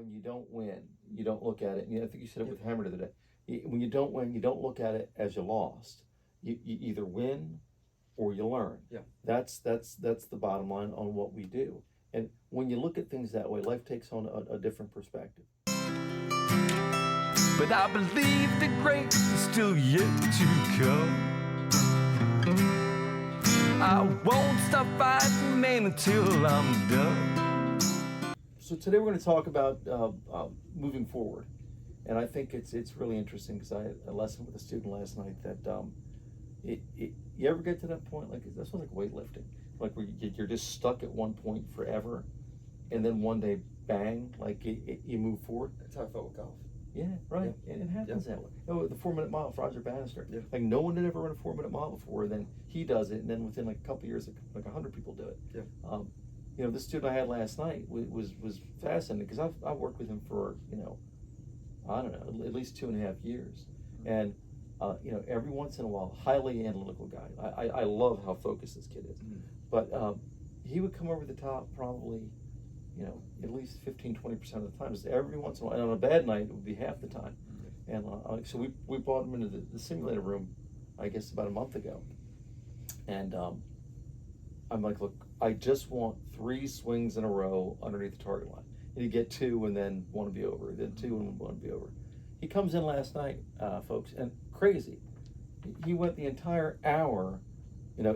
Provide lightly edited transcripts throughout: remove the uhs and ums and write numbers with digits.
when you don't win, you don't look at it. And I think you said it with Hammer the other day. When you don't win, you don't look at it as you lost. You either win or you learn. Yeah. That's the bottom line on what we do. And when you look at things that way, life takes on a different perspective. But I believe the great is still yet to come. I won't stop fighting, man, until I'm done. So today we're going to talk about moving forward, and I think it's really interesting because I had a lesson with a student last night that you ever get to that point, like that's like weightlifting, like where you're just stuck at one point forever, and then one day bang, like you move forward. That's how I felt with golf. Yeah, right. Yeah. And it happens that way. Oh, the 4 minute mile for Roger Bannister. Yeah. Like no one had ever run a 4 minute mile before. Then he does it, and then within like a couple of years, like 100 people do it. Yeah. You know, this student I had last night was fascinating because I've worked with him for I don't know, at least 2.5 years, and every once in a while, highly analytical guy. I love how focused this kid is, but he would come over the top probably, at least 15-20% of the time. Just every once in a while, and on a bad night, it would be half the time. And so we brought him into the simulator room, I guess about a month ago, and I'm like, look, I just want 3 swings in a row underneath the target line. And you get 2 and then want to be over, then 2 and want to be over. He comes in last night, folks, and crazy. He went the entire hour,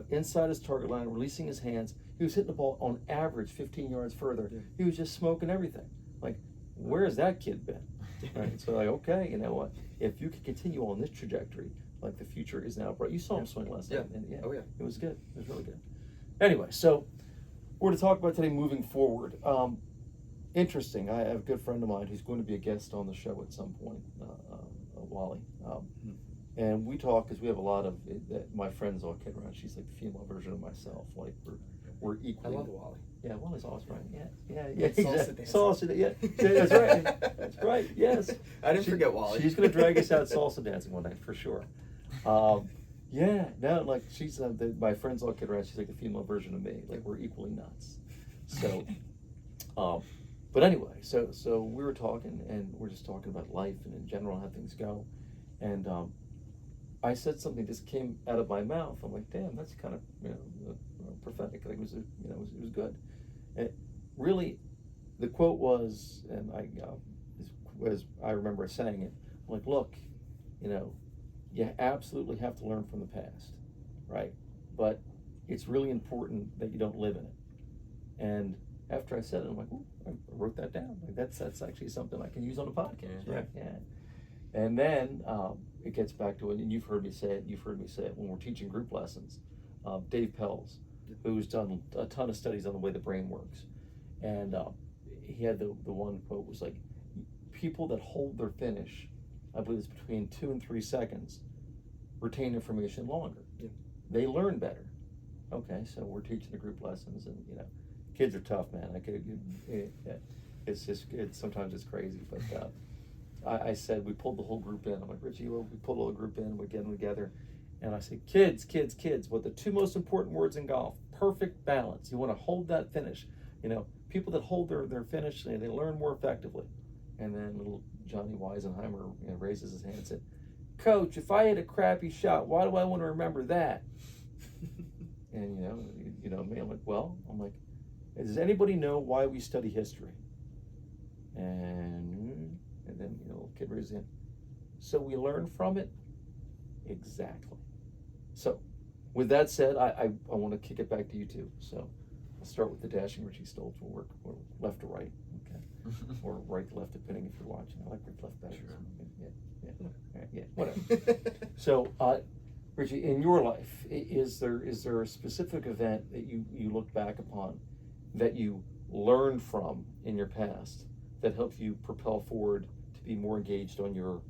inside his target line, releasing his hands. He was hitting the ball on average 15 yards further. Yeah. He was just smoking everything. Like, where's that kid been? Right? So like, okay, you know what? If you could continue on this trajectory, like the future is now bright. You saw him swing last night. And Oh yeah. It was good. It was really good. Anyway, so we're going to talk about today moving forward. Interesting. I have a good friend of mine who's going to be a guest on the show at some point, Wally. And we talk because we have a lot of my friends all kid around. She's like the female version of myself. Like we're equally. I love Wally. Yeah, Wally's awesome, right? Yeah. Salsa Salsa, yeah, that's right. That's right. Yes. I didn't forget Wally. She's gonna drag us out salsa dancing one night for sure. Yeah, no, like she's my friends all kid around. She's like the female version of me. Like we're equally nuts. So, but anyway, so we were talking, and we're just talking about life and in general how things go, and I said something just came out of my mouth. I'm like, damn, that's kind of prophetic. Like it was it was good. And really, the quote was, and as I remember saying it, I'm like, look, you absolutely have to learn from the past, right? But it's really important that you don't live in it. And after I said it, I'm like, ooh, I wrote that down. Like that's actually something I can use on a podcast, right? Yeah. And then it gets back to it, and you've heard me say it when we're teaching group lessons. Dave Pelz, who's done a ton of studies on the way the brain works, and he had the one quote was like, people that hold their finish, I believe it's between 2 and 3 seconds, retain information longer. Yeah. They learn better. Okay, so we're teaching the group lessons, and kids are tough, man. Sometimes it's crazy, but I said we pulled the whole group in. I'm like, Richie, we pulled the whole group in, we're getting together, and I said, kids. What the 2 most important words in golf? Perfect balance. You want to hold that finish. People that hold their finish, they learn more effectively. And then little Johnny Weisenheimer raises his hand and said, Coach, if I hit a crappy shot, why do I want to remember that? And me, I'm like, does anybody know why we study history? And then little kid raises his hand. So we learn from it? Exactly. So with that said, I want to kick it back to you two. So I'll start with the dashing Richie Stoltz. We'll work left to right, okay? Or right to left, depending if you're watching. I like right to left better. Sure. Yeah, whatever. So, Richie, in your life, is there a specific event that you look back upon that you learned from in your past that helped you propel forward to be more engaged on your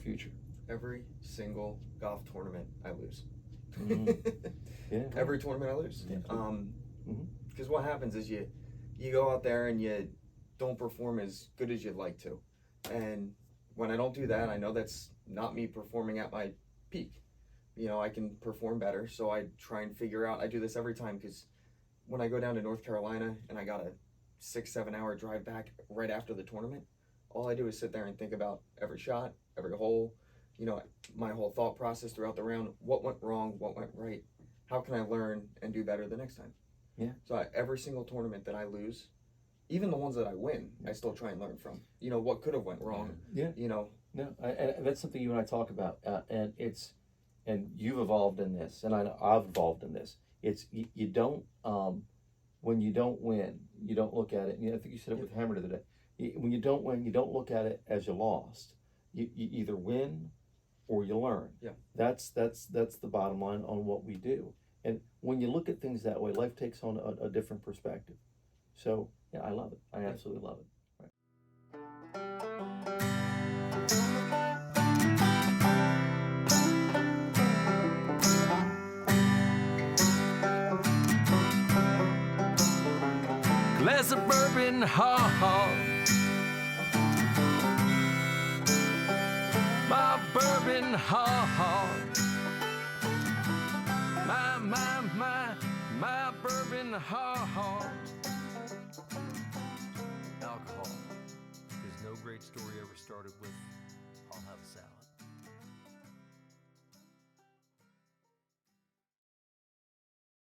future? Every single golf tournament I lose. Mm-hmm. Yeah. Every tournament I lose. Yeah. Because what happens is you go out there and you don't perform as good as you'd like to. And when I don't do that, I know that's not me performing at my peak. I can perform better, so I try and figure out, I do this every time, because when I go down to North Carolina and I got a 6-7 hour drive back right after the tournament, all I do is sit there and think about every shot, every hole, you know, my whole thought process throughout the round. What went wrong? What went right? How can I learn and do better the next time? Yeah. So every single tournament that I lose, even the ones that I win, I still try and learn from. You know, what could have went wrong? Yeah. You know. No, and that's something you and I talk about, and you've evolved in this, and I've evolved in this. It's you don't when you don't win, you don't look at it. And I think you said it with Hammer the other day. When you don't win, you don't look at it as you lost. You either win or you learn. Yeah. That's the bottom line on what we do. And when you look at things that way, life takes on a different perspective. So yeah, I love it. I absolutely love it. Glass of bourbon, ha ha. My bourbon, ha ha. My bourbon, ha ha.